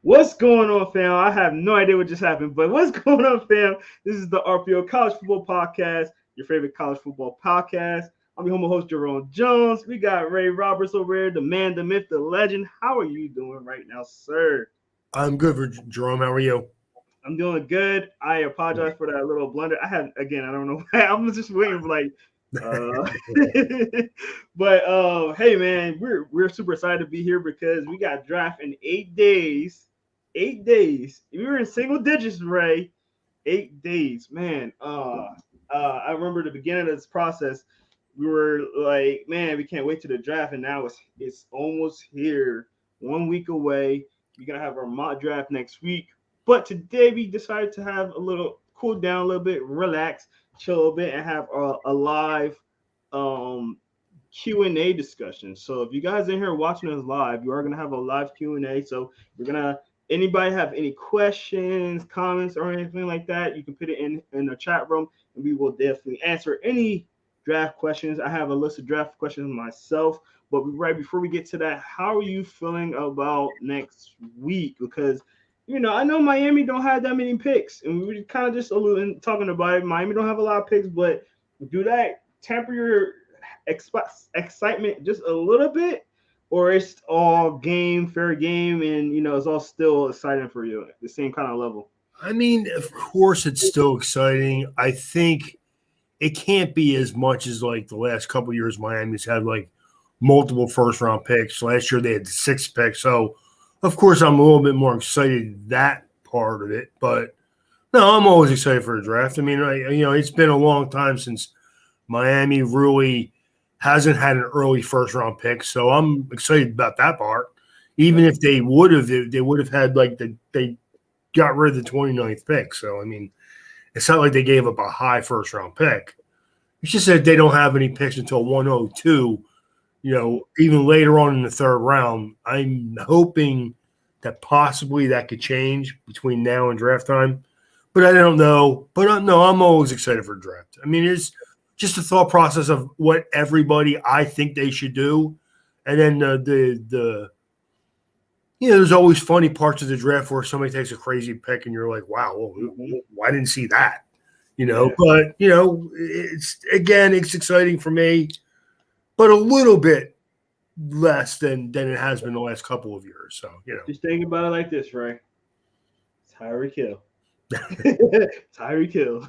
What's going on, fam? I have no idea what just happened, but what's going on, fam? This is the RPO College Football Podcast, your favorite college football podcast. I'm your host, Jerome Jones. We got Ray Roberts over here, the man, the myth, the legend. How are you doing right now, sir? I'm good for Jerome. How are you? I'm doing good. I apologize for that little blunder. I don't know why. I'm just waiting for but hey man, we're super excited to be here because we got draft in 8 days. 8 days. We were in single digits, Ray. 8 days, man. I remember the beginning of this process. We were like, man, we can't wait to the draft, and now it's almost here. 1 week away. We're gonna have our mock draft next week. But today we decided to have a little cool down a little bit, relax, chill a bit, and have a live um Q&A discussion. So if you guys in here watching us live, you are gonna have a live Q&A. So we're gonna anybody have any questions, comments, or anything like that, you can put it in the chat room, and we will definitely answer any draft questions. I have a list of draft questions myself. But right before we get to that, how are you feeling about next week? Because I know Miami don't have that many picks, and we were kind of just alluding, talking about it. Miami don't have a lot of picks, but do that temper your excitement just a little bit, or it's all game, fair game, and it's all still exciting for you at the same kind of level. I mean, of course, it's still exciting. I think it can't be as much as like the last couple of years. Miami's had like multiple first round picks. Last year they had 6 picks. So, of course, I'm a little bit more excited that part of it. But no, I'm always excited for the draft. I mean, it's been a long time since Miami really hasn't had an early first round pick. So I'm excited about that part. Even if they would have had like they got rid of the 29th pick. So, I mean, it's not like they gave up a high first round pick. It's just that they don't have any picks until 102, even later on in the third round. I'm hoping that possibly that could change between now and draft time. But I don't know. But no, I'm always excited for draft. I mean, it's just the thought process of what everybody I think they should do. And then the there's always funny parts of the draft where somebody takes a crazy pick and you're like, wow, why didn't see that? Yeah. But it's exciting for me, but a little bit less than it has been the last couple of years. So, Just think about it like this, right? Tyreek Hill. Tyreek Hill.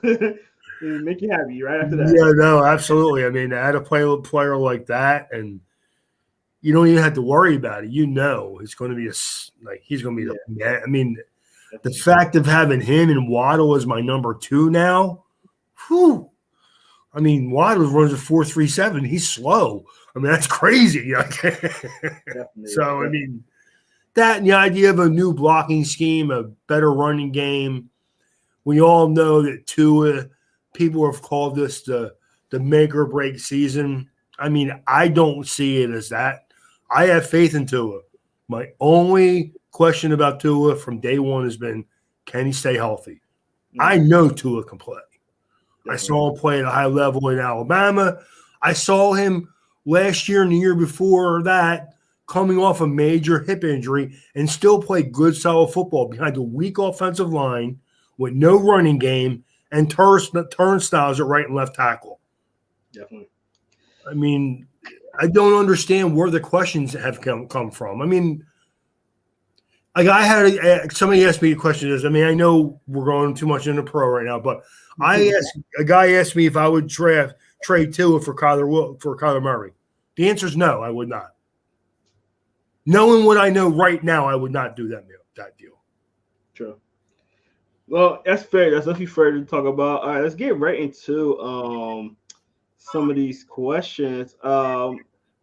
Make you happy right after that. Yeah, no, absolutely. I mean, I had a player like that, and you don't even have to worry about it. It's going to be he's going to be the man. I mean, the fact of having him and Waddle as my number 2 now, whew. I mean, Waddle runs a 4.37. He's slow. I mean, that's crazy. So, I mean, that and the idea of a new blocking scheme, a better running game. We all know that Tua, people have called this the make or break season. I mean, I don't see it as that. I have faith in Tua. My only question about Tua from day one has been, can he stay healthy? I know Tua can play. Definitely. I saw him play at a high level in Alabama. I saw him last year and the year before that coming off a major hip injury and still play good, solid football behind a weak offensive line with no running game and turnstiles at right and left tackle. Definitely. I mean, I don't understand where the questions have come from. I mean, like somebody asked me a question. I mean, I know we're going too much into pro right now, but a guy asked me if I would trade Tua for Kyler Murray. The answer is no, I would not. Knowing what I know right now, I would not do that deal. True. Well, that's fair. That's definitely fair to talk about. All right, let's get right into some of these questions.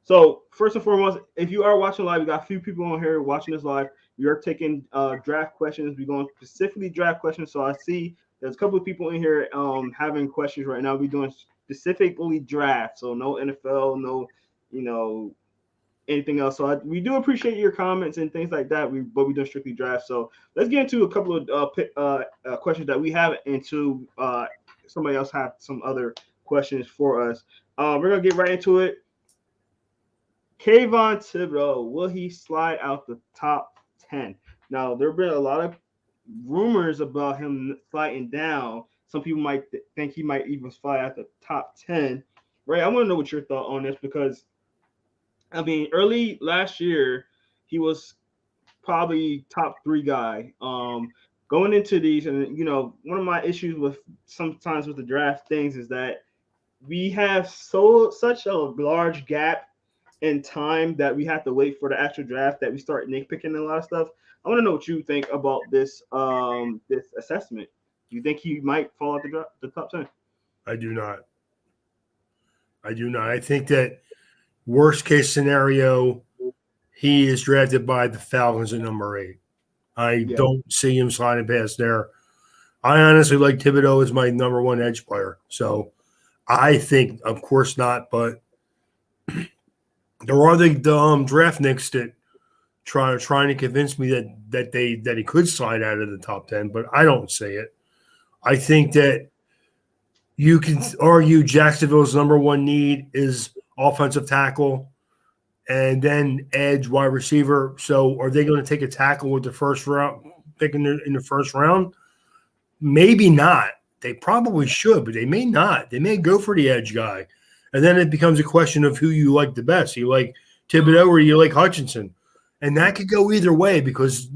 So first and foremost, if you are watching live, we got a few people on here watching this live. We are taking draft questions. We're going specifically draft questions. So I see there's a couple of people in here having questions right now. We're doing specifically draft, so no NFL, no anything else. So we do appreciate your comments and things like that. But we do strictly draft. So let's get into a couple of questions that we have, into somebody else have some other questions for us. We're gonna get right into it. Kayvon Thibodeau, will he slide out the top 10? Now there have been a lot of rumors about him sliding down. Some people might think he might even fly at the top 10. Right? I want to know what your thought on this because I mean, early last year he was probably top three guy. Going into these, and one of my issues with sometimes with the draft things is that we have such a large gap in time that we have to wait for the actual draft that we start nitpicking a lot of stuff. I want to know what you think about this assessment. Do you think he might fall out the top 10? I do not. I do not. I think that worst case scenario, he is drafted by the Falcons at number 8. I Yeah. don't see him sliding past there. I honestly like Thibodeau as my number 1 edge player. So I think, of course not, but there are the draft nicks that trying to convince me that he could slide out of the top 10, but I don't see it. I think that you can argue Jacksonville's number 1 need is offensive tackle and then edge wide receiver. So are they going to take a tackle with the first round pick in the first round? Maybe not. They probably should, but they may not. They may go for the edge guy. And then it becomes a question of who you like the best. You like Thibodeau or you like Hutchinson? And that could go either way because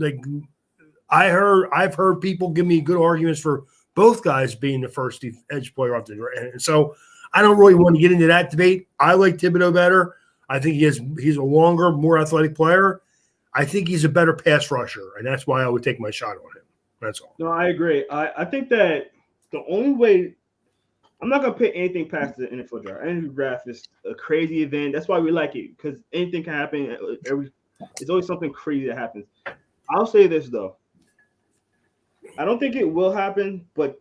I've heard people give me good arguments for both guys being the first edge player off the draft. And so I don't really want to get into that debate. I like Thibodeau better. I think he's a longer, more athletic player. I think he's a better pass rusher, and that's why I would take my shot on him. That's all. No, I agree. I think that the only way I'm not gonna put anything past the NFL draft. NFL draft is a crazy event. That's why we like it because anything can happen. It's always something crazy that happens. I'll say this though. I don't think it will happen, but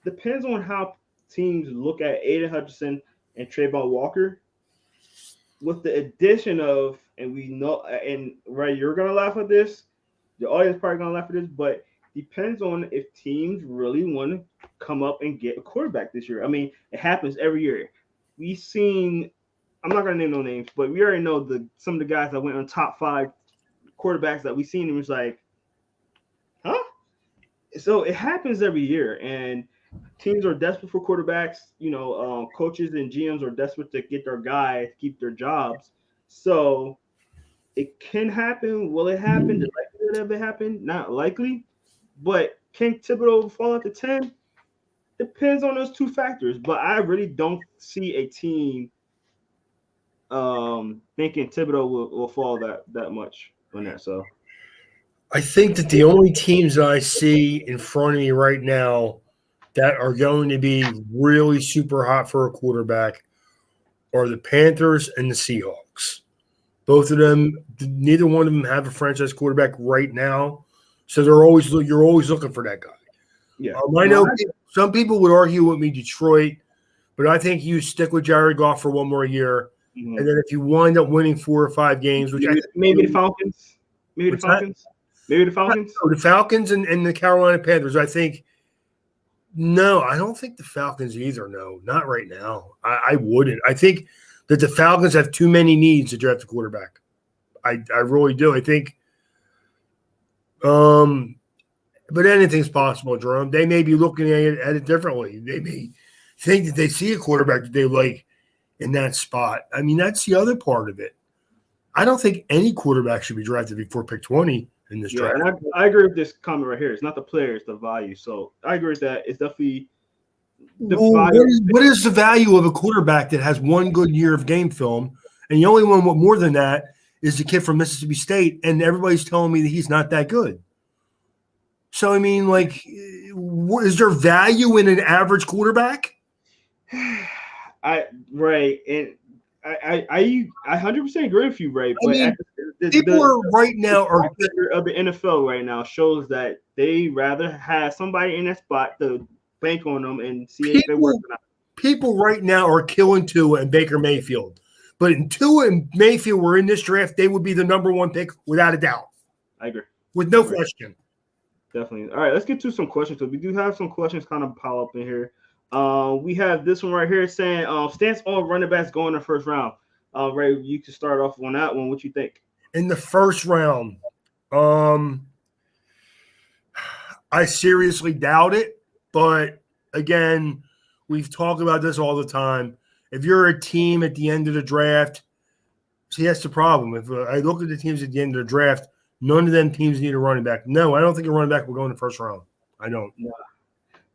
depends on how teams look at Aiden Hutchinson and Trayvon Walker. With the addition of, and we know, and right, you're gonna laugh at this. The audience probably gonna laugh at this, but depends on if teams really want to come up and get a quarterback this year. I mean, it happens every year. We've seen. I'm not gonna name no names, but we already know some of the guys that went on top 5 quarterbacks that we've seen. It was like, huh? So it happens every year, and teams are desperate for quarterbacks. Coaches and GMs are desperate to get their guy to keep their jobs. So it can happen. Will it happen? The likelihood of it happen? Not likely. But can Thibodeau fall out to 10? Depends on those 2 factors. But I really don't see a team thinking Thibodeau will fall that much on that. So I think that the only teams I see in front of me right now that are going to be really super hot for a quarterback are the Panthers and the Seahawks. Both of them, neither one of them have a franchise quarterback right now, so you're always looking for that guy. Yeah, I know some people would argue with me Detroit, but I think you stick with Jared Goff for 1 more year, and then if you wind up winning 4 or 5 games, which maybe the Falcons, maybe the Falcons. So the Falcons and the Carolina Panthers, I think. No, I don't think the Falcons either. No, not right now. I wouldn't. I think that the Falcons have too many needs to draft a quarterback. I really do. I think but anything's possible, Jerome. They may be looking at it differently. They may think that they see a quarterback that they like in that spot. I mean, that's the other part of it. I don't think any quarterback should be drafted before pick 20 in this draft. And I agree with this comment right here. It's not the player, it's the value. So I agree with that. It's definitely value. What is the value of a quarterback that has 1 good year of game film, and the only one with more than that is the kid from Mississippi State, and everybody's telling me that he's not that good? So, I mean, is there value in an average quarterback? I 100% agree with you, Ray. But people are right now are of the NFL right now shows that they rather have somebody in that spot to bank on them and see if they work or not. People right now are killing Tua and Baker Mayfield, but if Tua and Mayfield were in this draft, they would be the number 1 pick without a doubt. I agree, with no question. Definitely. All right, let's get to some questions. So we do have some questions kind of pile up in here. We have this one right here saying stance on running backs going in the first round. Ray, you can start off on that one. What you think? In the first round, I seriously doubt it. But again, we've talked about this all the time. If you're a team at the end of the draft, see, that's the problem. If I look at the teams at the end of the draft, none of them teams need a running back. No, I don't think a running back will go in the first round. I don't.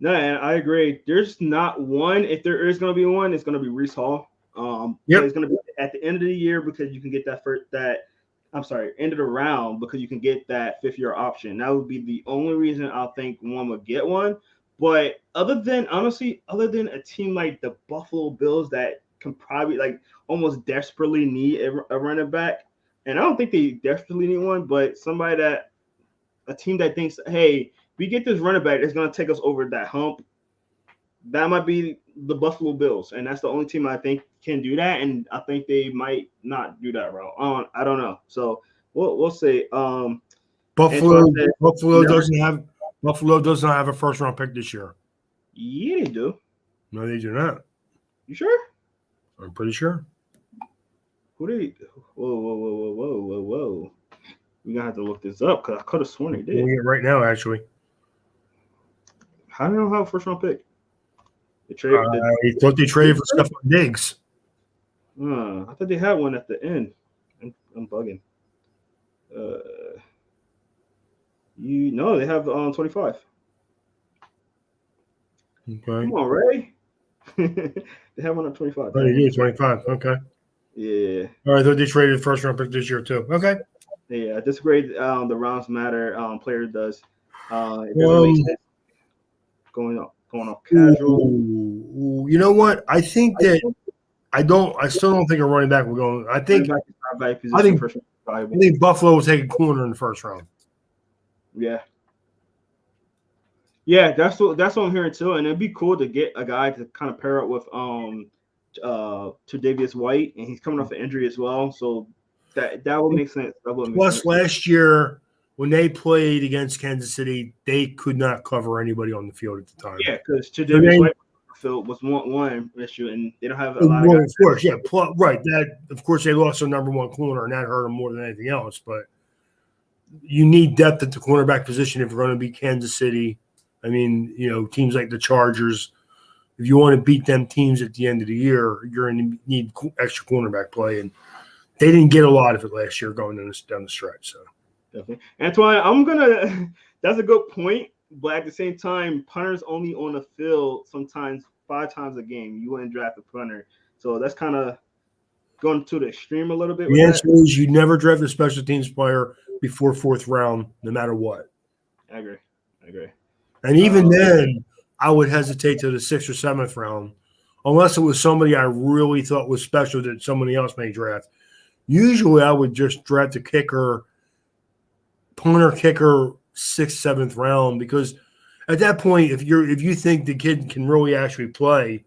No, and I agree. There's not one. If there is going to be one, it's going to be Reese Hall. Yep. It's going to be at the end of the year because you can get end of the round because you can get that 5th-year option. That would be the only reason I think one would get one. But other than a team like the Buffalo Bills that can probably almost desperately need a running back, and I don't think they desperately need one, but a team that thinks, hey, we get this running back that's going to take us over that hump, that might be the Buffalo Bills, and that's the only team I think can do that, and I think they might not do that route. I don't know, so we'll see. Buffalo doesn't have a first round pick this year. Yeah, they do. No, they do not. You sure? I'm pretty sure. Who they? Whoa! We're gonna have to look this up because I could have sworn they did. Doing it right now, actually. How do you know how first round pick? I thought they traded for Stephon Diggs. I thought they had one at the end. I'm bugging. They have 25. Okay. Come on, Ray. They have one at 25. Oh, they do 25. Okay. Yeah. All right. I thought they traded first round pick this year too. Okay. Yeah, I disagree. The rounds matter. Player does. It doesn't make sense. Going off casual. You know what? I think that I still don't think a running back will go. I think Buffalo will take a corner in the first round. Yeah. Yeah, that's what I'm hearing too. And it'd be cool to get a guy to kind of pair up with Tre'Davious White, and he's coming off an injury as well. So that would make sense. Plus, last year when they played against Kansas City, they could not cover anybody on the field at the time. Yeah, because Tre'Davious White was one issue, and they don't have a lot of guys. Of course, yeah, right. That of course they lost their number one corner, and that hurt them more than anything else. But you need depth at the cornerback position if you're going to beat Kansas City. I mean, teams like the Chargers. If you want to beat them teams at the end of the year, you're going to need extra cornerback play, and they didn't get a lot of it last year going down the stretch. So, definitely, Antoine, that's a good point. But at the same time, punters only on the field sometimes 5 times a game. You wouldn't draft a punter, so that's kind of going to the extreme a little bit. The answer is you never draft a special teams player before 4th round, no matter what. I agree. And even then, I would hesitate to the 6th or 7th round, unless it was somebody I really thought was special that somebody else may draft. Usually, I would just draft a punter, kicker, 6th, 7th round, because at that point, if you think the kid can really actually play,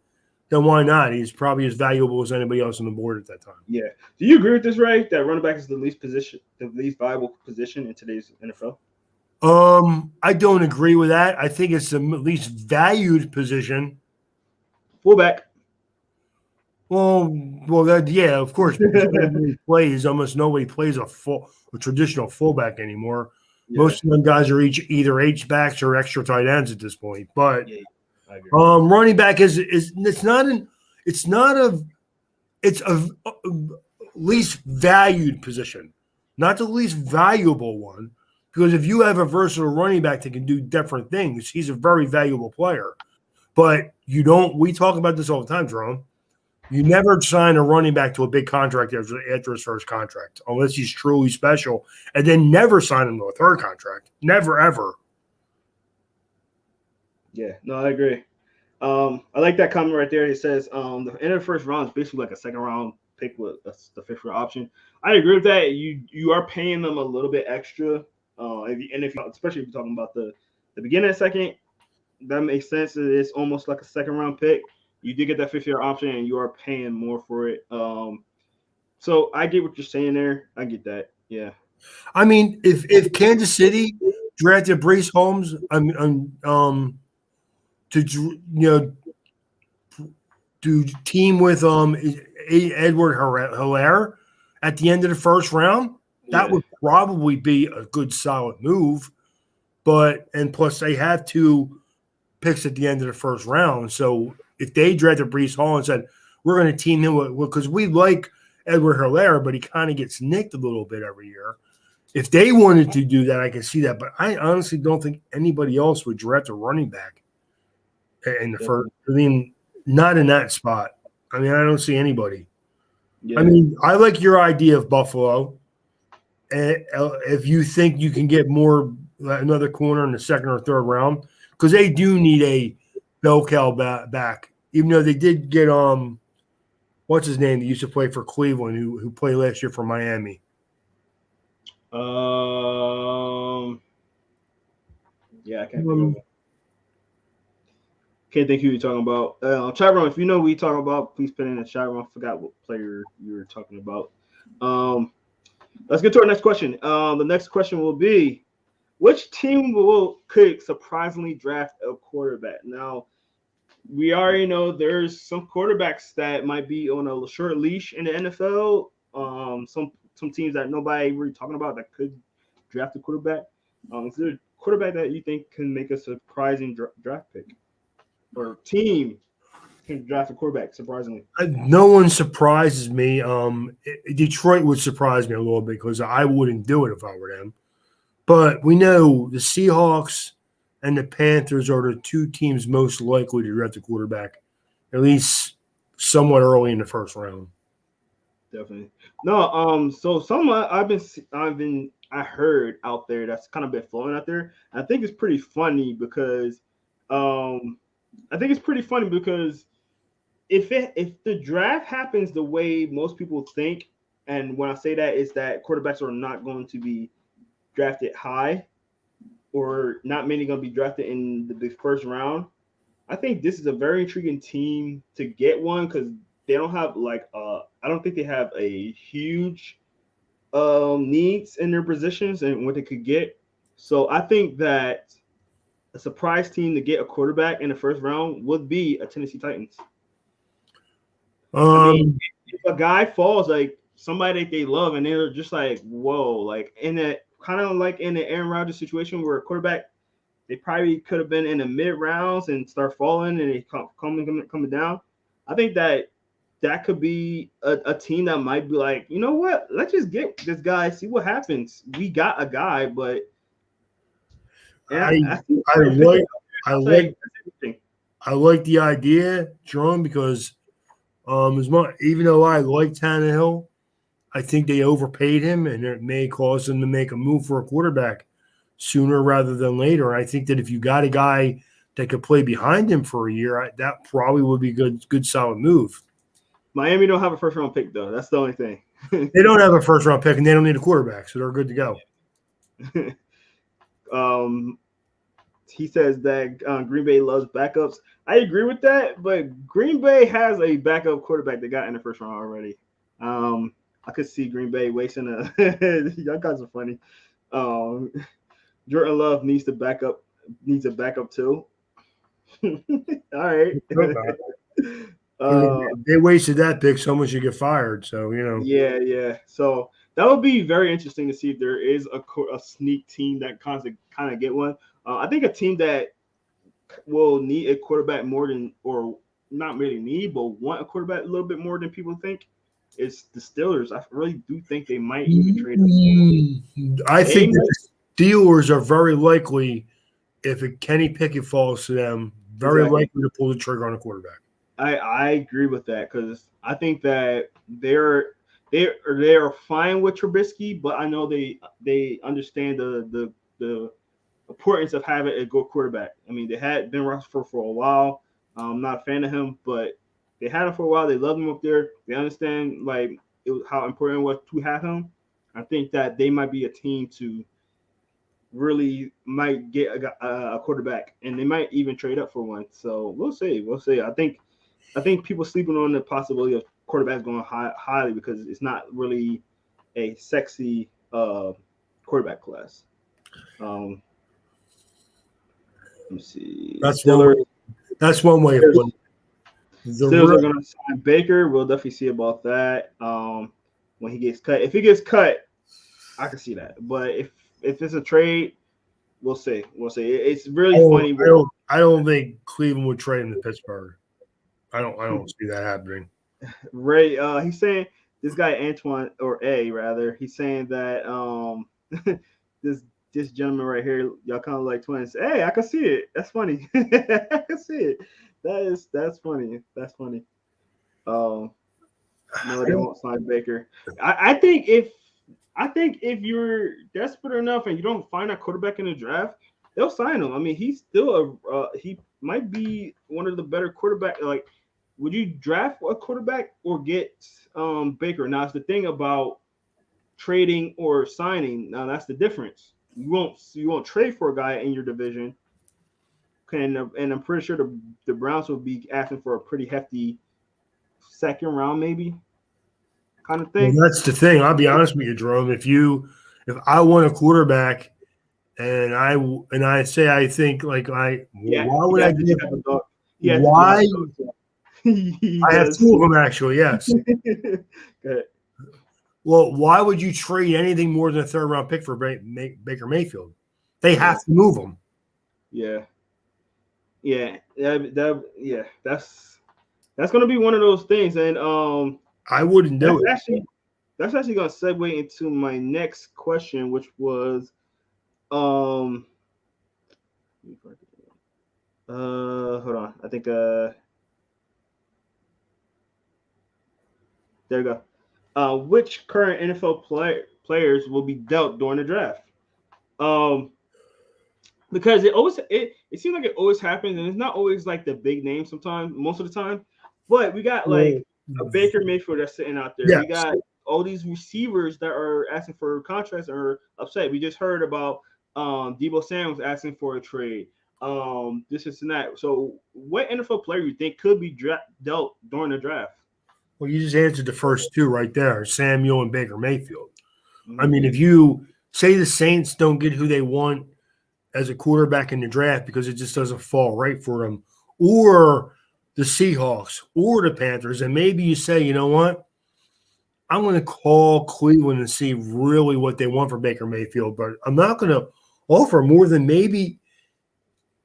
then why not? He's probably as valuable as anybody else on the board at that time. Yeah. Do you agree with this, Ray? That running back is the least viable position in today's NFL? I don't agree with that. I think it's the least valued position. Fullback. Well, yeah, of course. Almost nobody plays a traditional fullback anymore. Yeah. Most of them guys are either H-backs or extra tight ends at this point. But running back is it's a least valued position, not the least valuable one. Because if you have a versatile running back that can do different things, he's a very valuable player. But we talk about this all the time, Jerome. You never sign a running back to a big contract after his first contract, unless he's truly special, and then never sign him to a 3rd contract. Never, ever. Yeah, no, I agree. I like that comment right there. It says the end of the first round is basically like a 2nd round pick with the 5th round option. I agree with that. You are paying them a little bit extra. Especially if you're talking about the beginning of the 2nd, that makes sense. It's almost like a 2nd round pick. You did get that 5th year option, and you are paying more for it. So I get what you're saying there. I get that. Yeah. I mean, if Kansas City drafted Breece Holmes, to team with Edward Hilaire at the end of the 1st round, that would probably be a good solid move. and plus they have 2 picks at the end of the first round. So if they drafted Breece Hall and said, we're going to team him because we like Edward Helaire, but he kind of gets nicked a little bit every year. If they wanted to do that, I can see that. But I honestly don't think anybody else would draft a running back in the first. I mean, not in that spot. I mean, I don't see anybody. Yeah. I mean, I like your idea of Buffalo. If you think you can get another corner in the second or third round, because they do need a bell cow back. Even though they did get what's his name that used to play for Cleveland, who played last year for Miami. Yeah, I can't think of it. Can't think who you're talking about. Chat room, if you know who you're talking about, please put in the chat room. I forgot what player you were talking about. Let's get to our next question. The next question will be, which team could surprisingly draft a quarterback? Now, we already know there's some quarterbacks that might be on a short leash in the NFL. Some teams that nobody really talking about that could draft a quarterback. Is there a quarterback that you think can make a surprising draft pick? Or team can draft a quarterback, surprisingly? No one surprises me. Detroit would surprise me a little bit because I wouldn't do it if I were them. But we know the Seahawks and the Panthers are the 2 teams most likely to draft a quarterback, at least somewhat early in the first round. Definitely. No, so someone I heard out there that's kind of been flowing out there. I think it's pretty funny because if the draft happens the way most people think, and when I say that is that quarterbacks are not going to be drafted high, or not many going to be drafted in the first round, I think this is a very intriguing team to get one because they don't have I don't think they have a huge needs in their positions and what they could get. So I think that a surprise team to get a quarterback in the first round would be a Tennessee Titans. I mean, if a guy falls like somebody that they love and they're just like, whoa, like in that kind of like in the Aaron Rodgers situation where a quarterback, they probably could have been in the mid rounds and start falling and they coming down. I think that could be a team that might be like, you know what? Let's just get this guy, see what happens. We got a guy, but I like the idea, Jerome, because even though I like Tannehill, I think they overpaid him, and it may cause them to make a move for a quarterback sooner rather than later. I think that if you got a guy that could play behind him for a year, that probably would be a good solid move. Miami don't have a first round pick though. That's the only thing. They don't have a first round pick, and they don't need a quarterback, so they're good to go. He says that Green Bay loves backups. I agree with that, but Green Bay has a backup quarterback that got in the first round already. I could see Green Bay wasting y'all guys are funny. Jordan Love needs a backup too. All right. They wasted that pick, someone should get fired. So Yeah. So that would be very interesting to see if there is a sneak team that kind of get one. I think a team that will need a quarterback more than, or not really need, but want a quarterback a little bit more than people think, is the Steelers. I really do think they might even trade up. I think the Steelers are very likely, if Kenny Pickett falls to them, very likely to pull the trigger on a quarterback. I agree with that because I think that they're fine with Trubisky, but I know they understand the importance of having a good quarterback. I mean, they had Ben Roethlisberger for a while. I'm not a fan of him, but they had him for a while. They loved him up there. They understand how important it was to have him. I think that they might be a team to really might get a quarterback, and they might even trade up for one. So we'll see. I think people sleeping on the possibility of quarterbacks going highly because it's not really a sexy quarterback class. Let me see. That's one way of putting it. Steelers are going to sign Baker. We'll definitely see about that when he gets cut. If he gets cut, I can see that. But if it's a trade, We'll see. We'll see. It's really funny. I don't think Cleveland would trade him to Pittsburgh. I don't see that happening. Ray, he's saying this guy Antoine or A rather. He's saying that this this gentleman right here, y'all kind of like twins. Hey, I can see it. That's funny. I can see it. That's funny. That's funny. Um, no, they won't sign Baker. I think if you're desperate enough and you don't find a quarterback in the draft, they'll sign him. I mean, he's still he might be one of the better quarterback. Like, would you draft a quarterback or get Baker? Now, it's the thing about trading or signing. Now, that's the difference. You won't trade for a guy in your division. And I'm pretty sure the Browns will be asking for a pretty hefty second round, maybe kind of Well, thing. that's the thing. I'll be honest with you, Jerome. If I want a quarterback and I say I think like why would I give why I have two of them actually, yes. Well, why would you trade anything more than a third round pick for Baker Mayfield? They have to move him. Yeah. That's gonna be one of those things, and I wouldn't do it. That's actually gonna segue into my next question, which was hold on, I think there you go. Which current NFL players will be dealt during the draft? Because it seems like it always happens, and it's not always like the big name sometimes, most of the time. But we got like a Baker Mayfield that's sitting out there. Yes. We got all these receivers that are asking for contracts or upset. We just heard about Deebo Samuel's asking for a trade. This and that. So what NFL player you think could be dealt during the draft? Well, you just answered the first two right there, Samuel and Baker Mayfield. Mm-hmm. I mean, if you say the Saints don't get who they want as a quarterback in the draft because it just doesn't fall right for them, or the Seahawks or the Panthers, and maybe you say, you know what, I'm going to call Cleveland and see really what they want for Baker Mayfield, but I'm not going to offer more than maybe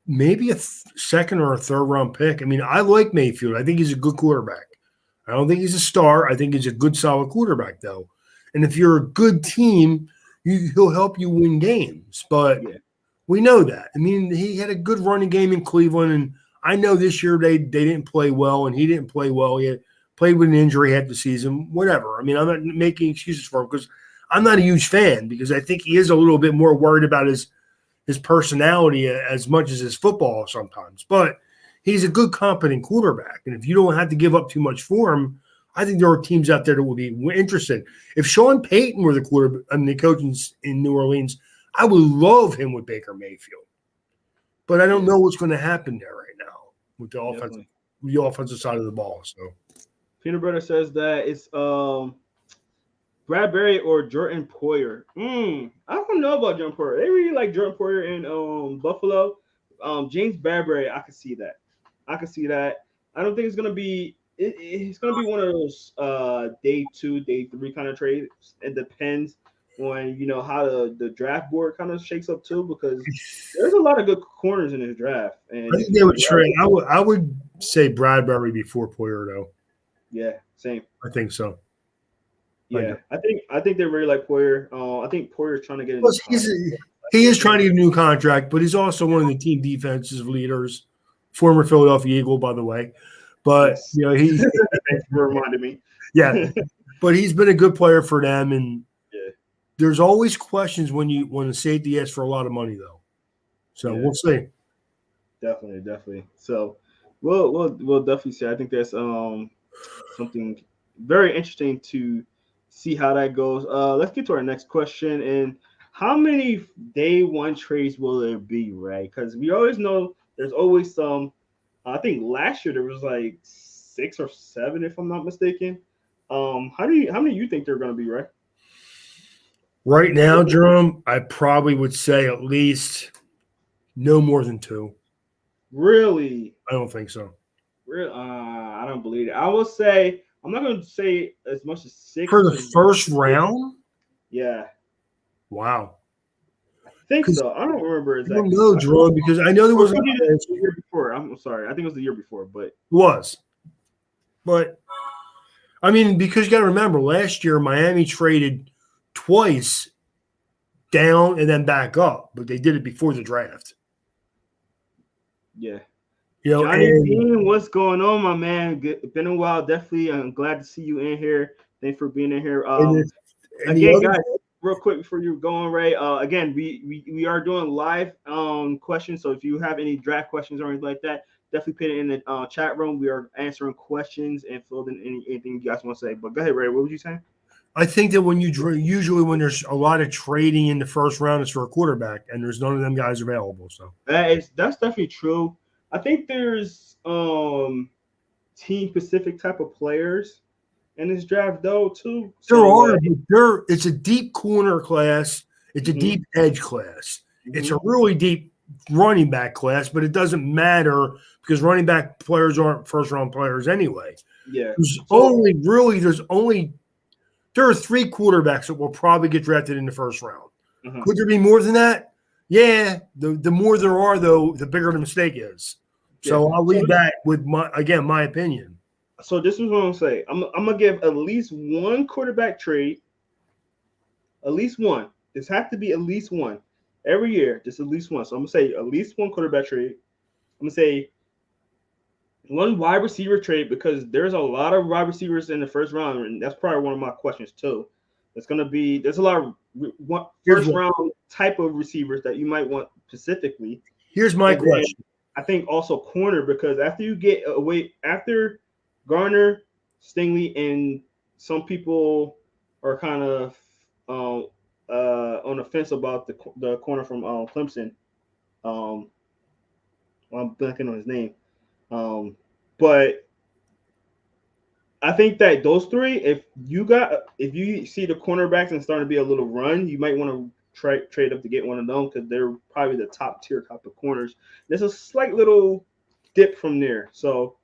a second or a third round pick. I mean, I like Mayfield. I think he's a good quarterback. I don't think he's a star. I think he's a good, solid quarterback, though. And if you're a good team, he'll help you win games. But we know that. I mean, he had a good running game in Cleveland, and I know this year they didn't play well, and he didn't play well. He had played with an injury half the season, whatever. I mean, I'm not making excuses for him because I'm not a huge fan because I think he is a little bit more worried about his personality as much as his football sometimes. But he's a good, competent quarterback. And if you don't have to give up too much for him, I think there are teams out there that would be interested. If Sean Payton were the quarterback, the coach in New Orleans, I would love him with Baker Mayfield. But I don't know what's going to happen there right now with the offensive side of the ball. So Peanut Butter says that it's Bradbury or Jordan Poyer. I don't know about Jordan Poyer. They really like Jordan Poyer in Buffalo. James Bradbury, I can see that. I don't think it's gonna be. It's gonna be one of those day 2, day 3 kind of trades. It depends on how the draft board kind of shakes up too, because there's a lot of good corners in this draft. And I think they would trade. I would say Bradbury before Poyer though. Yeah, same. I think so. Yeah, I think they really like Poyer. I think Poyer's trying to get. He is trying to get a new contract, but he's also one of the team defensive leaders. Former Philadelphia Eagle, by the way. But thanks for reminding me. Yeah, but he's been a good player for them, and there's always questions when the safety asks for a lot of money, though. So we'll see. Definitely. So we'll definitely see. I think that's something very interesting to see how that goes. Let's get to our next question. And how many day 1 trades will there be, right? Because we always know there's always some. I think last year there was like 6 or 7, if I'm not mistaken. How many you think they're going to be, right? Right now, Jerome, I probably would say at least no more than 2. Really? I don't think so. I don't believe it. I will say I'm not going to say as much as 6 for the first round. Yeah. Wow. think so. I don't remember I don't exactly. know, Jerome, because I know there Or was maybe the year before. I'm sorry. I think it was the year before, but but I mean, because you got to remember, last year Miami traded twice down and then back up, but they did it before the draft. yeah. Johnny And Dean, what's going on, my man? Been a while. Definitely, I'm glad to see you in here. Thanks for being in here. and, and the Again, other, guys, real quick before you go on, Ray. Again, we are doing live questions. So if you have any draft questions or anything like that, definitely put it in the chat room. We are answering questions and filled in anything you guys want to say. But go ahead, Ray. What would you say? I think that usually when there's a lot of trading in the first round, it's for a quarterback, and there's none of them guys available. So That's definitely true. I think there's team specific type of players in this draft though too. there So are, but it's a deep corner class. It's a mhm, deep edge class. It's a mhm. really deep running back class, but it doesn't matter because running back players aren't first round players anyway. Yeah. There's So only really there are three quarterbacks that will probably get drafted in the first round. mhm. Could there be more than that? Yeah. The more there are, though, the bigger the mistake is. Yeah. So I'll So leave that with my opinion. so this is what I'm saying. I'm gonna give at least one quarterback trade. At least one. This has to be at least one every year. Just at least one. So I'm gonna say at least one quarterback trade. I'm gonna say one wide receiver trade because there's a lot of wide receivers in the first round, and that's probably one of my questions too. It's gonna be there's a lot of Here's first what. round type of receivers that you might want specifically, Here's my and then question. I think also corner because after you get away after Garner, Stingley, and some people are kind of um, on the fence about the corner from Clemson. Um, I'm blanking on his name, but I think that those three, if you see the cornerbacks and starting to be a little run, you might want to trade up to get one of them because they're probably the top tier type of corners. There's a slight little dip from there. So,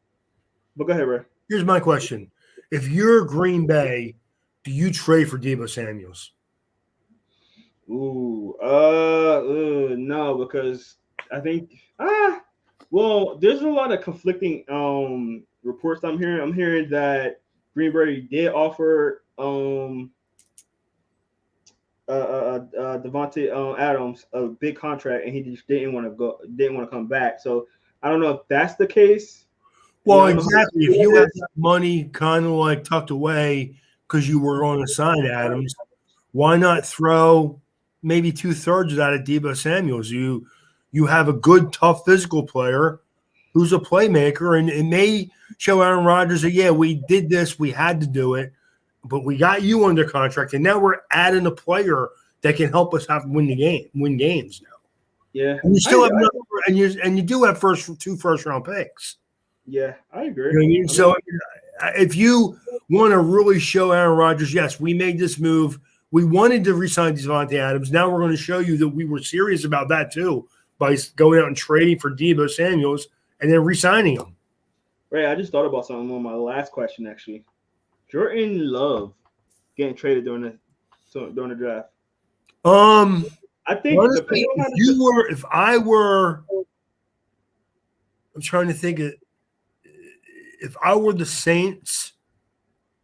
but go ahead, Ray. Here's my question. If you're Green Bay, do you trade for Deebo Samuels? Ooh, no, because I think well, there's a lot of conflicting reports I'm hearing. I'm hearing that Green Bay did offer Devontae Adams a big contract, and he just didn't want to come back. So I don't know if that's the case. You know, Well, I don't know how exactly. If true you that have is. that money kind of like tucked away because you were going to sign Adams, why not throw maybe 2/3 of that at Deebo Samuels? You have a good, tough physical player who's a playmaker, and it may show Aaron Rodgers that we did this, we had to do it, but we got you under contract, and now we're adding a player that can help us win games now. Yeah, And you still have enough, and you do have two first round picks. yeah, I agree. You know what I mean? I mean, So if you want to really show Aaron Rodgers, yes, we made this move. We wanted to resign Devontae Adams. Now we're going to show you that we were serious about that too by going out and trading for Deebo Samuels and then re-signing him. Ray, I just thought about something on my last question actually. Jordan Love getting traded during the draft. I think Honestly, depending on how the I'm trying to think if I were the Saints,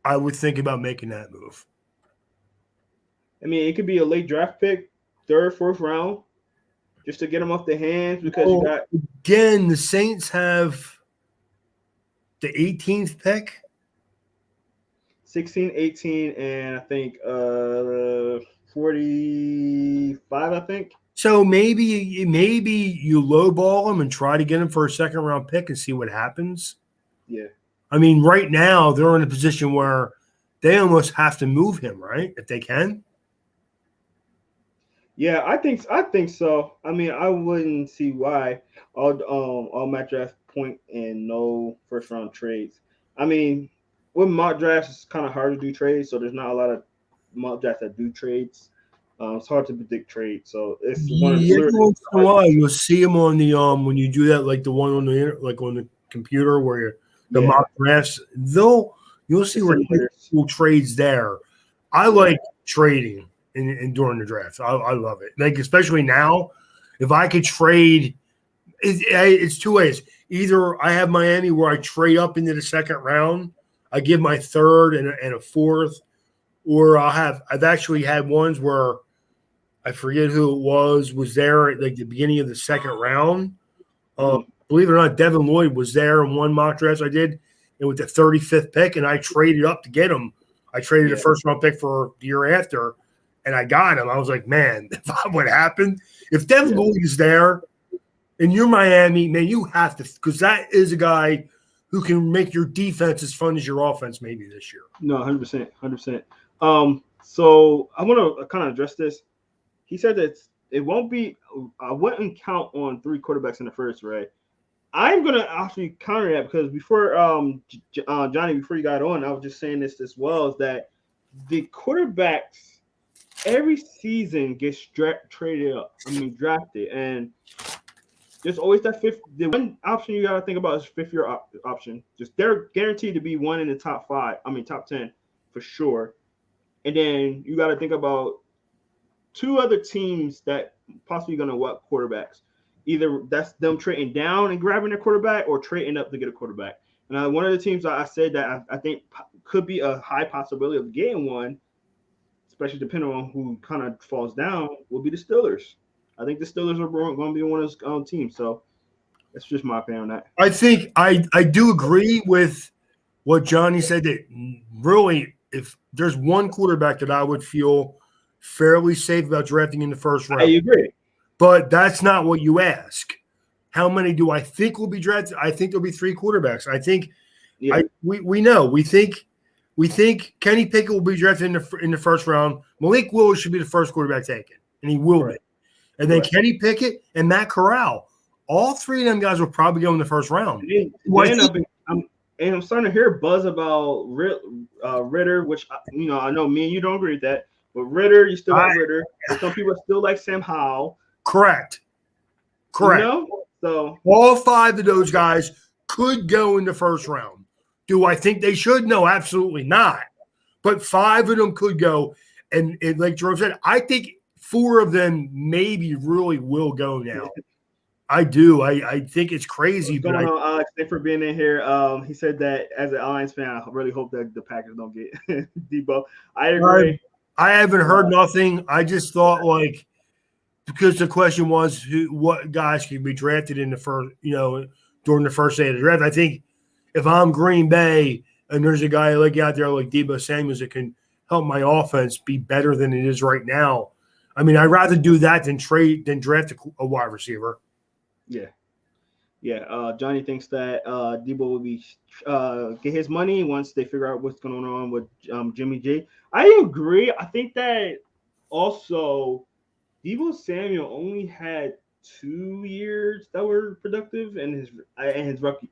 I would think about making that move. I mean, it could be a late draft pick, third, fourth round, just to get him off the hands because you got again the Saints have the 18th pick. 16, 18, and I think 45, I think. So maybe you lowball him and try to get him for a second round pick and see what happens. Yeah. I mean, right now they're in a position where they almost have to move him, right? If they can. Yeah, I think so. I mean, I wouldn't see why all my draft point and no first round trades. I mean, with mock drafts, it's kind of hard to do trades, so there's not a lot of mock drafts that do trades. It's hard to predict trades, so it's one of the Yeah, every literally once in a while you'll see him on the when you do that, like the one on the computer where the yeah mock drafts. You'll the see where simulators. cool trades there. I Yeah. like trading. in during the draft. I love it. Like especially now, if I could trade, it's two ways. Either I have Miami where I trade up into the second round, I give my third and a fourth, or I've actually had ones where I forget who it was there at like the beginning of the second round. Believe it or not, Devin Lloyd was there in one mock draft I did, and with the 35th pick, and I traded up to get him. I traded a first round pick for the year after, and I got him. I was like, man, what happened? If Devin Lloyd is there and you're Miami, man, you have to, because that is a guy who can make your defense as fun as your offense maybe this year. No, 100%, 100%. So I want to kind of address this. He said that it won't be. I wouldn't count on 3 quarterbacks in the first, right? I'm gonna actually counter that because before Johnny, before you got on, I was just saying this as well, is that the quarterbacks every season gets drafted, and there's always that fifth. The one option you gotta think about is fifth-year option. Just they're guaranteed to be one in the top 5. I mean, top 10 for sure. And then you gotta think about 2 other teams that possibly gonna want quarterbacks. Either that's them trading down and grabbing a quarterback or trading up to get a quarterback. And one of the teams I said that I think could be a high possibility of getting one, especially depending on who kind of falls down, will be the Steelers. I think the Steelers are going to be one of those teams. So that's just my opinion on that. I think I do agree with what Johnny said, that really if there's one quarterback that I would feel fairly safe about drafting in the first round. I agree. But that's not what you ask. How many do I think will be drafted? I think there'll be 3 quarterbacks. I think we know. We think Kenny Pickett will be drafted in the first round. Malik Willis should be the first quarterback taken, and he will be. And then Kenny Pickett and Matt Corral. All 3 of them guys will probably go in the first round. I'm starting to hear buzz about Ritter, which I know me and you don't agree with that. But Ritter, you still got Ritter. But some people still like Sam Howell. Correct. So all 5 of those guys could go in the first round. Do I think they should? No, absolutely not. But 5 of them could go. And like Jerome said, I think 4 of them maybe really will go now. I do. I think it's crazy. What's going on, Alex? Thanks for being in here. He said that as an Alliance fan, I really hope that the Packers don't get Debo. I agree. I haven't heard nothing. I just thought because the question was what guys can be drafted in the first, during the first day of the draft. I think if I'm Green Bay and there's a guy out there like Debo Samuels that can help my offense be better than it is right now, I mean, I'd rather do that than draft a wide receiver. Yeah. Johnny thinks that Debo will be get his money once they figure out what's going on with Jimmy G. I agree. I think that also Debo Samuel only had 2 years that were productive in his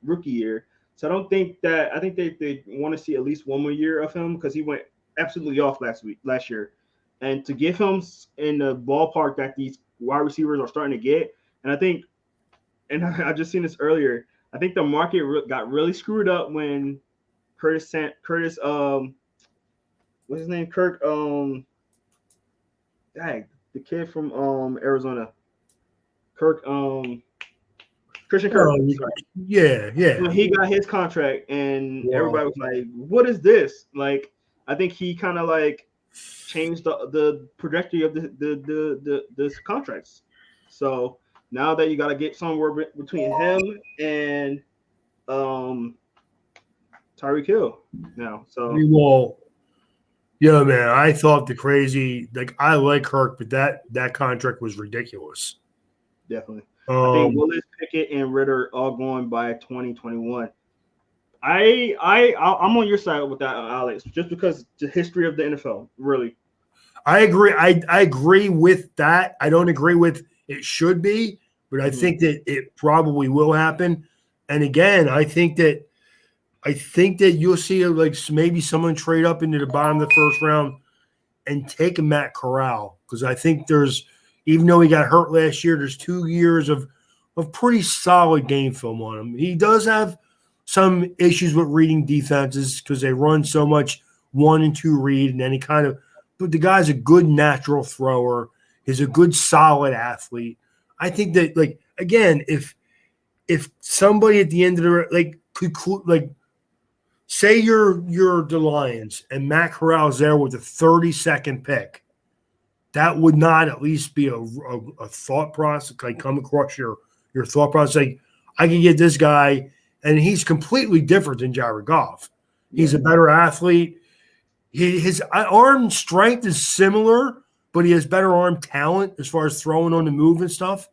rookie year. So I don't think that. I think they want to see at least 1 more year of him because he went absolutely off last year, and to give him in the ballpark that these wide receivers are starting to get, and I think. And I just seen this earlier. I think the market got really screwed up when what's his name? Kirk, the kid from Arizona. Kirk, Christian Kirk. Yeah. When he got his contract, and everybody was like, "What is this?" Like, I think he kind of changed the trajectory of the contracts. So. Now that you got to get somewhere between him and Tyreek Hill now. So man, I thought I like Kirk, but that contract was ridiculous. Definitely. I think Willis, Pickett, and Ritter all going by 2021. I'm on your side with that, Alex, just because the history of the NFL, really. I agree. I agree with that. I don't agree with it should be, but I think that it probably will happen. And again, I think that you'll see maybe someone trade up into the bottom of the first round and take a Matt Corral, because I think even though he got hurt last year, there's 2 years of pretty solid game film on him. He does have some issues with reading defenses because they run so much 1 and 2 read, and then he kind of but the guy's a good natural thrower. He's a good solid athlete. I think that like again, if somebody at the end of the like could like say you're the Lions and Matt Corral's there with a 30-second pick, that would not at least be a thought process like come across your thought process like I can get this guy and he's completely different than Jared Goff. He's a better athlete. His arm strength is similar, but he has better arm talent as far as throwing on the move and stuff.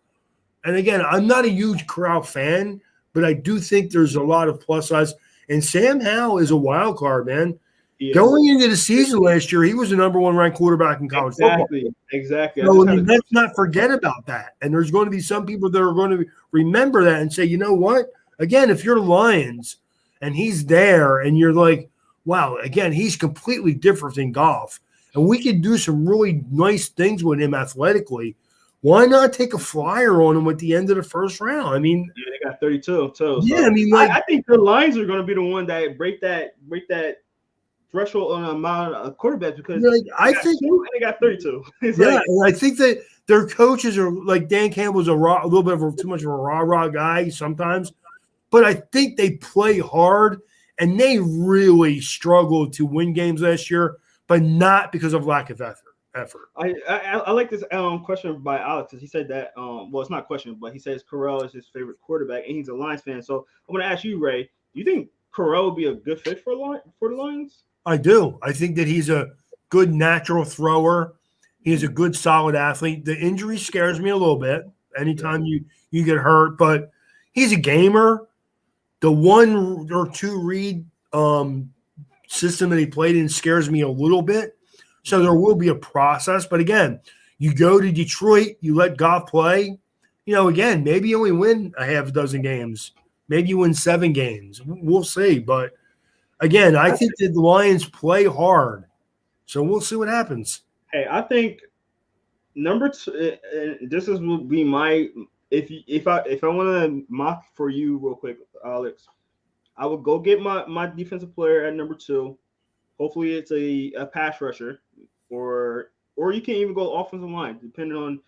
And again, I'm not a huge Corral fan, but I do think there's a lot of plus sides. And Sam Howell is a wild card, man. Going into the season last year, he was the number 1 ranked quarterback in college football. Exactly. So, I mean, let's not forget about that. And there's going to be some people that are going to remember that and say, you know what? Again, if you're Lions and he's there and you're like, wow, again, he's completely different than Goff. And we could do some really nice things with him athletically. Why not take a flyer on him at the end of the first round? I mean, they got 32 too. Yeah, so I mean, like I think the Lions are going to be the one that break that threshold on amount of quarterbacks because like, I think they got 32. And I think that their coaches are like Dan Campbell's a little bit of too much of a rah guy sometimes, but I think they play hard and they really struggled to win games last year, but not because of lack of effort. I like this question by Alex. He said that well, it's not a question, but he says Corral is his favorite quarterback, and he's a Lions fan. So I'm going to ask you, Ray. Do you think Corral would be a good fit for the Lions? I do. I think that he's a good natural thrower. He's a good solid athlete. The injury scares me a little bit anytime you get hurt, but he's a gamer. The 1 or 2 read system that he played in scares me a little bit. So there will be a process. But again, you go to Detroit, you let Goff play. Again, maybe you only win a half a dozen games. Maybe you win 7 games. We'll see. But again, I think that the Lions play hard. So we'll see what happens. Hey, I think number 2, this will be my if I want to mock for you real quick, Alex, I would go get my defensive player at number 2. Hopefully it's a pass rusher, or you can even go offensive line, depending on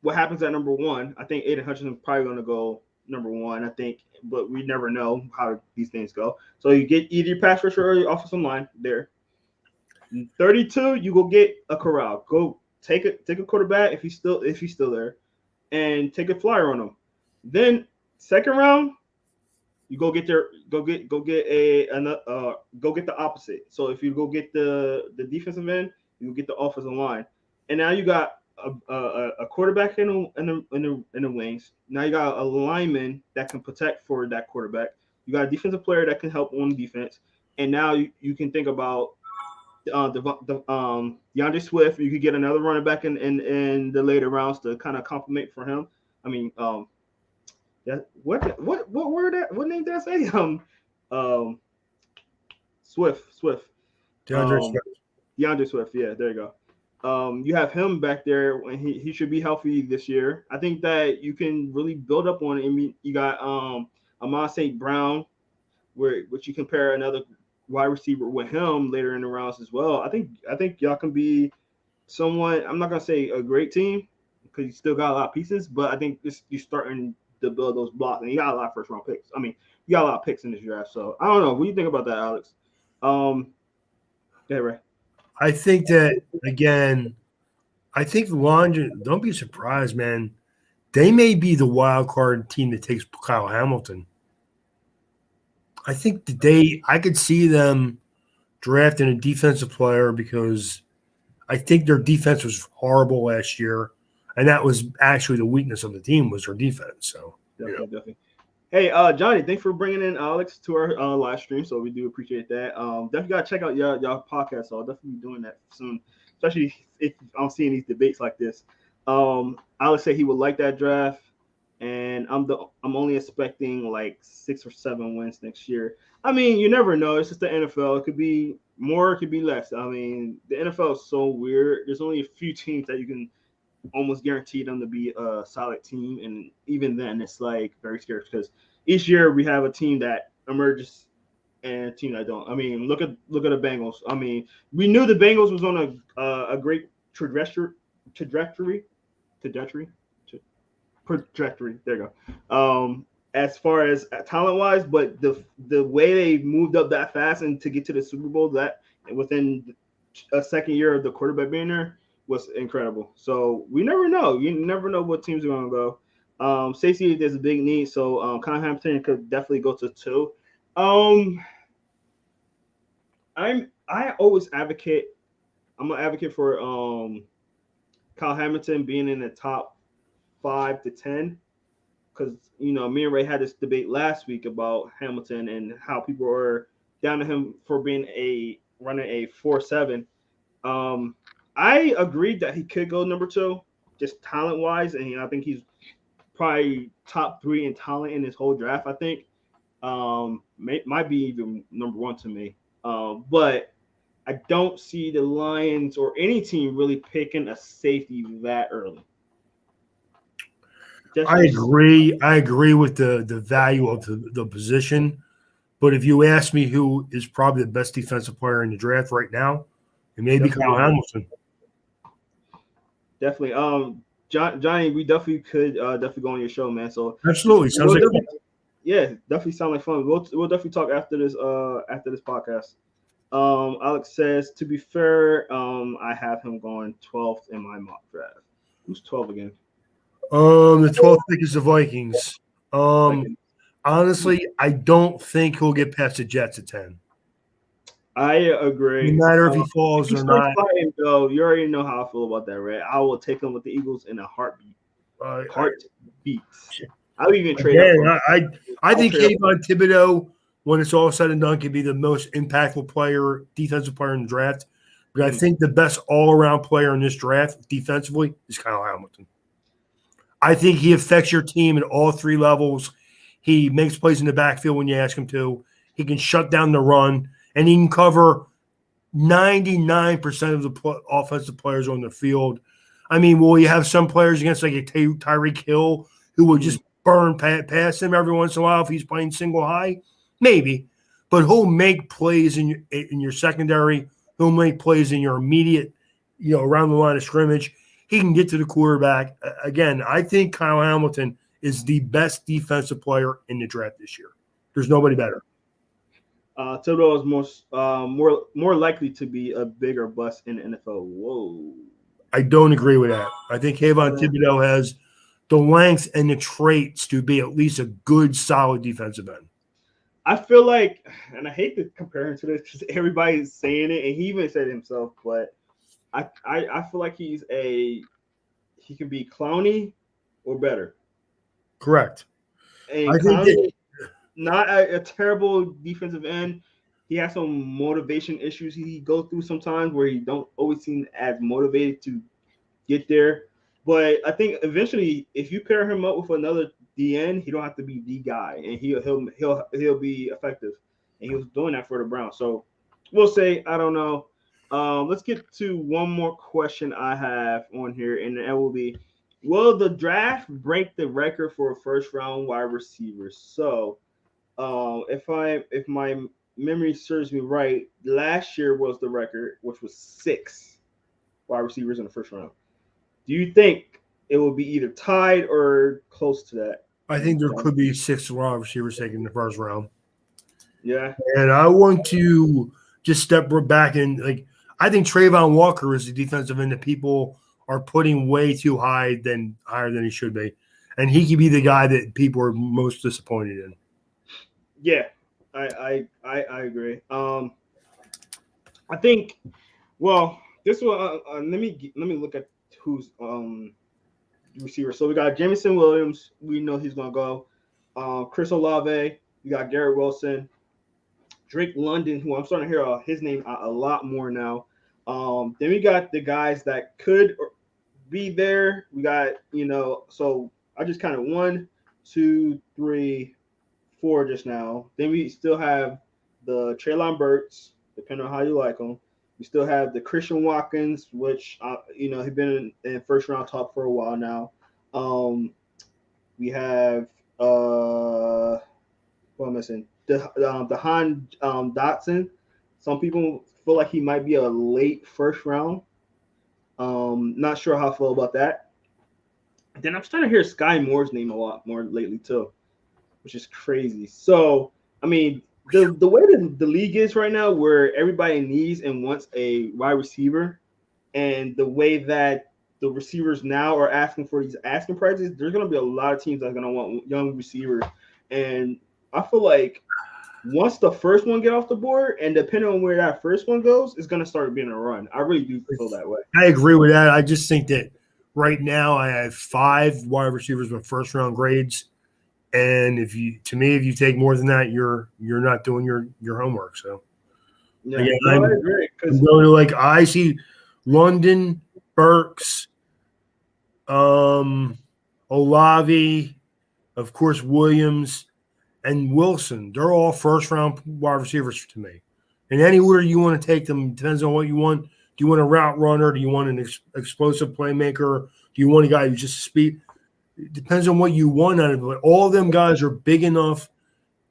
what happens at number 1. I think Aiden Hutchinson is probably going to go number 1, I think, but we never know how these things go. So you get either your pass rusher or your offensive line there. 32, you go get a Corral. Go take a quarterback if he's still there, and take a flyer on him. Then 2nd round, you go get the opposite. So if you go get the defensive end, you get the offensive line, and now you got a quarterback in the wings. Now you got a lineman that can protect for that quarterback. You got a defensive player that can help on defense, and now you can think about DeAndre Swift. You could get another running back in the later rounds to kind of complement for him. I mean, what word that? What name did I say? Swift. DeAndre Swift. Yeah, there you go. You have him back there, and he should be healthy this year. I think that you can really build up on it. I mean, you got Amon St. Brown, which you compare another wide receiver with him later in the rounds as well. I think y'all can be somewhat. I'm not gonna say a great team because you still got a lot of pieces, but I think you're starting to build those blocks, and you got a lot of first round picks. I mean, you got a lot of picks in this draft, so I don't know. What do you think about that, Alex? Yeah, right. I think that again. I think the Lions. Don't be surprised, man. They may be the wild card team that takes Kyle Hamilton. I think I could see them drafting a defensive player because I think their defense was horrible last year, and that was actually the weakness of the team was their defense. So definitely. Hey, Johnny, thanks for bringing in Alex to our live stream. So we do appreciate that. Definitely gotta check out y'all podcast. So I'll definitely be doing that soon, especially if I'm seeing these debates like this. Alex said he would like that draft, and I'm only expecting like 6 or 7 wins next year. I mean, you never know. It's just the NFL. It could be more, it could be less. I mean, the NFL is so weird. There's only a few teams that you can almost guarantee them to be a solid team, and even then, it's like very scary because each year we have a team that emerges and a team that don't. I mean, look at the Bengals. I mean, we knew the Bengals was on a great trajectory, trajectory, trajectory. There you go. As far as talent wise, but the way they moved up that fast and to get to the Super Bowl that within a second year of the quarterback being there was incredible. So we never know. You never know what teams are going to go. Safety there's a big need, so Kyle Hampton could definitely go to two. Um, I always advocate. I'm an advocate for Kyle Hamilton being in the top 5 to 10 because me and Ray had this debate last week about Hamilton and how people are down to him for being a running a 4.7. I agreed that he could go number two, just talent wise, and I think he's probably top three in talent in his whole draft. I think might be even number one to me. But I don't see the Lions or any team really picking a safety that early. I agree. I agree with the value of the position. But if you ask me who is probably the best defensive player in the draft right now, it may be Kyle Hamilton. Definitely. Johnny, we definitely could definitely go on your show, man. So absolutely sounds like fun. Yeah, definitely sound like fun. We'll definitely talk after this podcast. Alex says, to be fair, I have him going 12th in my mock draft. Who's 12 again? The 12th pick is the Vikings. Honestly, I don't think he'll get past the Jets at 10. I agree. No matter if he falls or not. Fighting, though, you already know how I feel about that, right? I will take him with the Eagles in a heartbeat. Heartbeats. I'll even trade up. I think Kayvon Thibodeau, when it's all said and done, can be the most impactful player, defensive player in the draft. But I think the best all-around player in this draft, defensively, is Kyle Hamilton. I think he affects your team at all three levels. He makes plays in the backfield when you ask him to. He can shut down the run, and he can cover 99% of the offensive players on the field. I mean, will you have some players against like a Tyreek Hill who will just burn past him every once in a while if he's playing single high? Maybe. But he'll make plays in your secondary. He'll make plays in your immediate, around the line of scrimmage. He can get to the quarterback. Again, I think Kyle Hamilton is the best defensive player in the draft this year. There's nobody better. Thibodeau is more likely to be a bigger bust in the NFL. Whoa. I don't agree with that. I think Kayvon Thibodeau has the length and the traits to be at least a good, solid defensive end. I feel like, and I hate to compare him to this because everybody's saying it, and he even said it himself, but I feel like he can be Clowney or better. Correct. And Clowney, not a terrible defensive end. He has some motivation issues he goes through sometimes where he don't always seem as motivated to get there. But I think eventually, if you pair him up with another DN, he don't have to be the guy, and he'll be effective. And he was doing that for the Browns. So we'll say, I don't know. Let's get to one more question I have on here, and it will be: will the draft break the record for a first round wide receiver? So, if my memory serves me right, last year was the record, which was 6 wide receivers in the first round. Do you think it will be either tied or close to that? I think there could be 6 wide receivers taken in the first round. Yeah. And I want to just step back and I think Trayvon Walker is the defensive end that people are putting way too higher than he should be. And he could be the guy that people are most disappointed in. Yeah, I agree. I think, well, this one. Let me look at who's receiver. So we got Jameson Williams. We know he's gonna go. Chris Olave. We got Garrett Wilson. Drake London, who I'm starting to hear his name a lot more now. Then we got the guys that could be there. We got, so I just kind of 1, 2, 3, 4 just now. Then we still have the Treylon Burks, depending on how you like them. We still have the Christian Watkins, which, he's been in first round talk for a while now. We have, Who am I missing? The Han Dotson. Some people feel like he might be a late first round. Not sure how I feel about that. Then I'm starting to hear Sky Moore's name a lot more lately too, which is crazy. So I mean, the way the league is right now, where everybody needs and wants a wide receiver, and the way that the receivers now are asking for these asking prices, there's going to be a lot of teams that are going to want young receivers, and I feel like once the first one get off the board, and depending on where that first one goes, it's going to start being a run. I really do feel that way. I agree with that. I just think that right now I have 5 wide receivers with first round grades. And if you take more than that, you're not doing your homework. So Yeah, again, no, I I'm agree. going to like I see London, Burks, Olavi, of course Williams, and Wilson. They're all first round wide receivers to me. And anywhere you want to take them depends on what you want. Do you want a route runner? Do you want an explosive playmaker? Do you want a guy who's just speed? It depends on what you want out of it. But all of them guys are big enough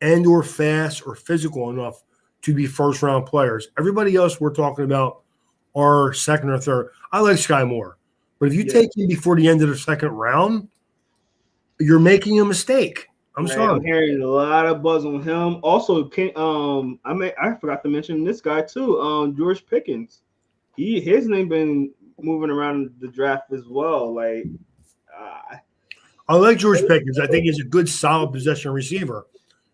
and or fast or physical enough to be first round players. Everybody else we're talking about are second or third. I like Sky Moore. But if you take him before the end of the second round, you're making a mistake. I'm Right, sorry. I'm hearing a lot of buzz on him. Also, I forgot to mention this guy too. George Pickens. His name been moving around the draft as well. Like, I like George Pickens. I think he's a good, solid possession receiver.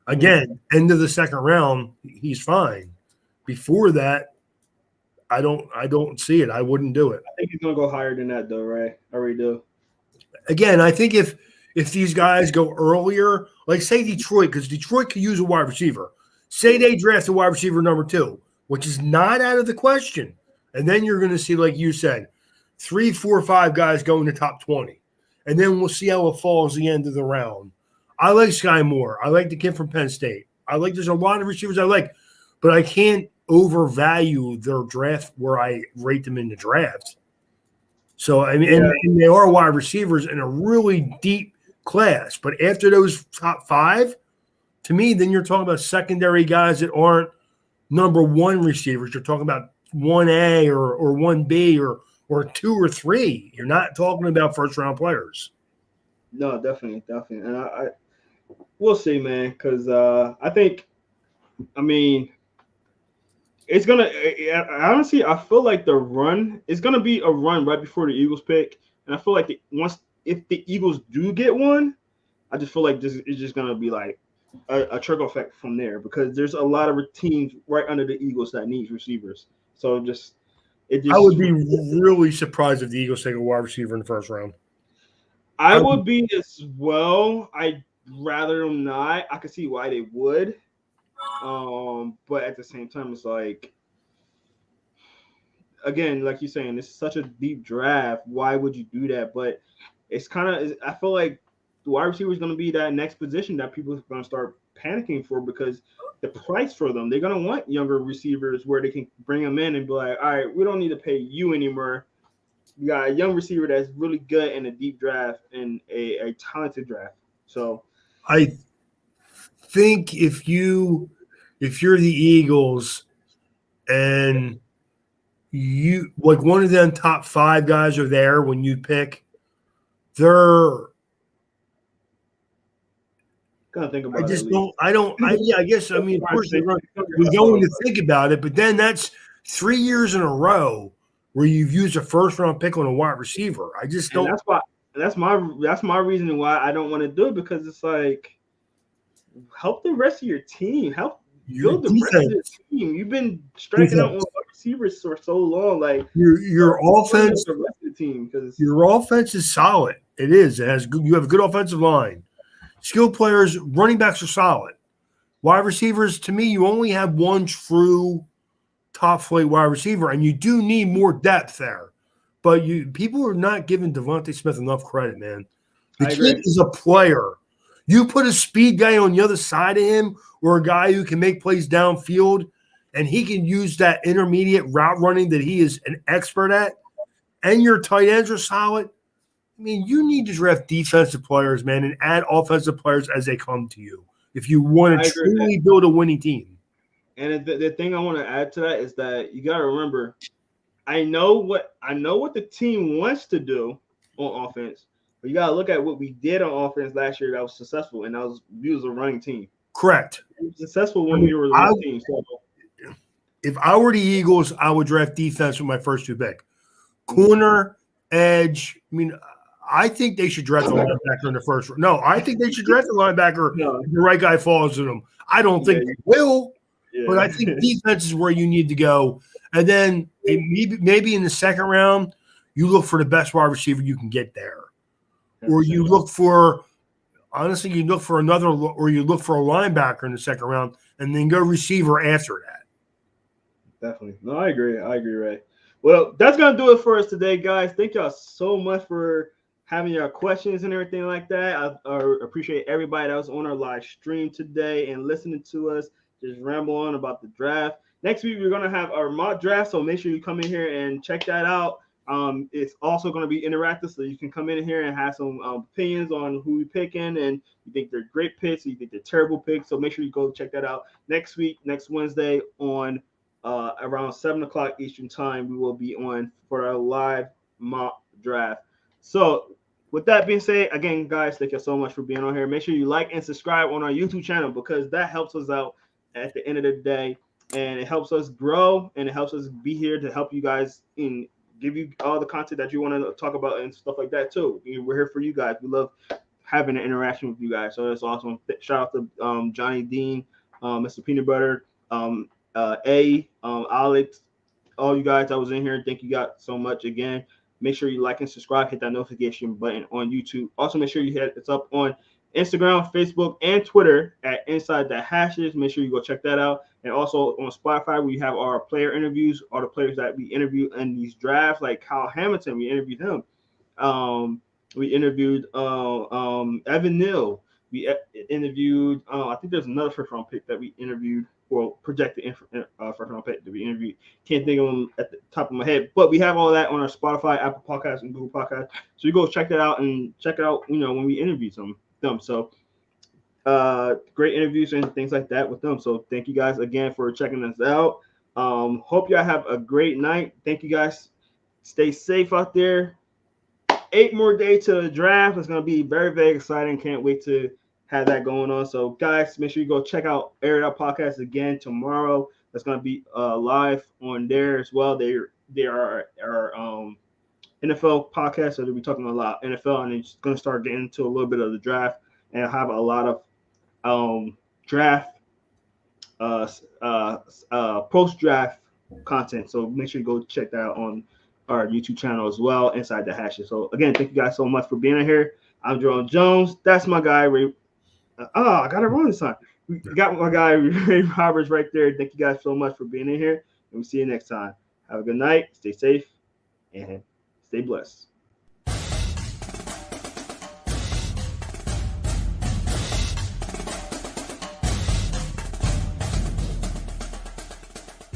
Again, end of the second round, he's fine. Before that, I don't see it. I wouldn't do it. I think he's gonna go higher than that though, right? I already do. Again, I think if these guys go earlier, like say Detroit, because Detroit could use a wide receiver. Say they draft a wide receiver number 2, which is not out of the question. And then you're going to see, like you said, 3, 4, 5 guys go in the top 20. And then we'll see how it falls the end of the round. I like Sky Moore. I like the kid from Penn State. There's a lot of receivers I like, but I can't overvalue their draft where I rate them in the draft. So, I mean, and they are wide receivers in a really deep class. But after those top 5, to me, then you're talking about secondary guys that aren't number 1 receivers. You're talking about 1A or 1B or 2 or 3. You're not talking about first-round players. No, definitely. And I we'll see, man, because I think, I mean, it's gonna. Honestly, I feel like the run is gonna be a run right before the Eagles pick, and I feel like if the Eagles do get one, I just feel like it's just gonna be like a trickle effect from there because there's a lot of teams right under the Eagles that need receivers. So I would be really surprised if the Eagles take a wide receiver in the first round. I would be as well. I'd rather them not. I could see why they would. But at the same time, it's like, again, like you're saying, it's such a deep draft. Why would you do that? But it's kind of, I feel like the wide receiver is going to be that next position that people are going to start panicking for because the price for them, they're going to want younger receivers where they can bring them in and be like, all right, we don't need to pay you anymore. You got a young receiver that's really good in a deep draft and a talented draft. So I think if you're the Eagles and you like one of them top 5 guys are there when you pick, they're gotta think about I just it. don't. I guess. I mean, of course, you're going to think about it, but then that's 3 years in a row where you've used a first round pick on a wide receiver. I just don't. And that's my reason why I don't want to do it because it's like help the rest of your team, help build the rest of the team. You've been striking out on wide receivers for so long, like your offense. The rest of the team because your offense is solid. It is. It has. You have a good offensive line. Skilled players, running backs are solid. Wide receivers, to me, you only have one true top flight wide receiver, and you do need more depth there. But people are not giving Devontae Smith enough credit, man. The kid is a player. You put a speed guy on the other side of him or a guy who can make plays downfield, and he can use that intermediate route running that he is an expert at, and your tight ends are solid. I mean, you need to draft defensive players, man, and add offensive players as they come to you. if you want I to agree with that. truly build a winning team. And the thing I want to add to that is that you got to remember, I know what the team wants to do on offense, but you got to look at what we did on offense last year that was successful, and that was we was a running team. Correct. We were successful I when mean, we were the running team. So if I were the Eagles, I would draft defense with my first 2 pick. Corner, edge. I mean, I think they should draft a linebacker in the first. No, I think they should draft a linebacker if the right guy falls to them. I don't think they will, but I think defense is where you need to go. And then maybe in the second round, you look for the best wide receiver you can get there, or you look for you look for another, or you look for a linebacker in the second round, and then go receiver after that. Definitely. No, I agree. Ray. Well, that's going to do it for us today, guys. Thank y'all so much for having your questions and everything like that. I appreciate everybody that was on our live stream today and listening to us just ramble on about the draft. Next week, we're going to have our mock draft, so make sure you come in here and check that out. It's also going to be interactive, so you can come in here and have some opinions on who we're picking, and you think they're great picks, or you think they're terrible picks. So make sure you go check that out next week, next Wednesday on around 7 o'clock Eastern time. We will be on for our live mock draft. So with that being said, again, guys, thank you so much for being on here. Make sure you like and subscribe on our YouTube channel because that helps us out at the end of the day, and it helps us grow, and it helps us be here to help you guys and give you all the content that you want to talk about and stuff like that too. We're here for you guys. We love having an interaction with you guys, so that's awesome. Shout out to Johnny Dean, Mr. Peanut Butter, Alex, all you guys that was in here. Thank you guys so much again. Make sure you like and subscribe, hit that notification button on YouTube. Also, make sure you hit it's up on Instagram, Facebook, and Twitter at Inside the Hashes. Make sure you go check that out. And also on Spotify, we have our player interviews, all the players that we interview in these drafts, like Kyle Hamilton. We interviewed him. We interviewed Evan Neal. We interviewed. I think there's another first round pick that we interviewed, or projected first round pick that we interviewed. Can't think of them at the top of my head, but we have all that on our Spotify, Apple Podcasts, and Google Podcasts. So you go check that out and check it out. When we interview them. So great interviews and things like that with them. So thank you guys again for checking us out. Hope y'all have a great night. Thank you guys. Stay safe out there. 8 more days to the draft. It's going to be very, very exciting. Can't wait to have that going on. So guys, make sure you go check out Air It Out Podcast again tomorrow. That's going to be live on there as well. They are NFL podcast, so they'll be talking a lot of NFL, and it's going to start getting into a little bit of the draft and have a lot of draft post-draft content. So make sure you go check that out on our YouTube channel as well, Inside the Hashes. So again, thank you guys so much for being here. I'm Jerome Jones. That's my guy, Ray. I got it wrong this time. We got my guy, Ray Roberts, right there. Thank you guys so much for being in here, and we'll see you next time. Have a good night. Stay safe and stay blessed.